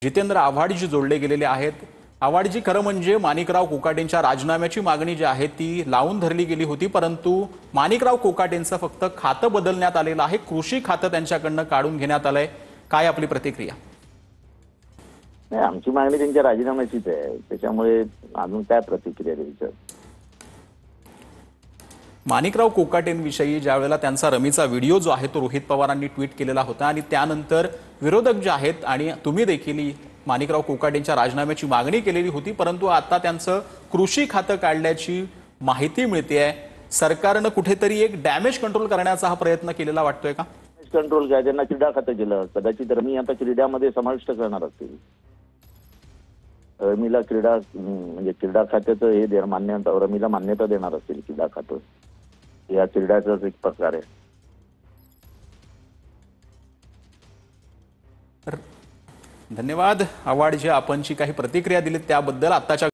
जितेंद्र आव्हाडजी जोडले गेलेले आहेत। आव्हाडजी, खरं म्हणजे माणिकराव कोकाटेंच्या राजीनाम्याची मागणी जी आहे ती लावून धरली गेली होती, परंतु माणिकराव कोकाटेंचं फक्त खातं बदलण्यात आलेलं आहे, कृषी खातं त्यांच्याकडनं काढून घेण्यात आलंय। काय आपली प्रतिक्रिया? नाही, आमची मागणी त्यांच्या राजीनाम्याचीच आहे, त्याच्यामुळे अजून काय प्रतिक्रिया द्यायची? माणिकराव कोकाटेंविषयी ज्यावेळेला त्यांचा रमीचा व्हिडिओ जो आहे तो रोहित पवारांनी ट्विट केलेला होता आणि त्यानंतर विरोधक जे आहेत आणि तुम्ही देखील माणिकराव कोकाटेंच्या राजीनाम्याची मागणी केलेली होती, परंतु आता त्यांचं कृषी खातं काढल्याची माहिती मिळतेय। सरकारनं कुठेतरी एक डॅमेज कंट्रोल करण्याचा हा प्रयत्न केलेला वाटतोय का? कंट्रोल काय, त्यांना क्रीडा खातं केलं, कदाचित रमी आता क्रीडामध्ये समाविष्ट करणार असतील। रमीला क्रीडा म्हणजे क्रीडा खात्याचं हे मान्यता, रमीला मान्यता देणार असतील क्रीडा खातं, या क्रीडाचाच एक प्रकार आहे। धन्यवाद आव्हाड, जी आपण जी काही प्रतिक्रिया दिली त्याबद्दल। आताच्या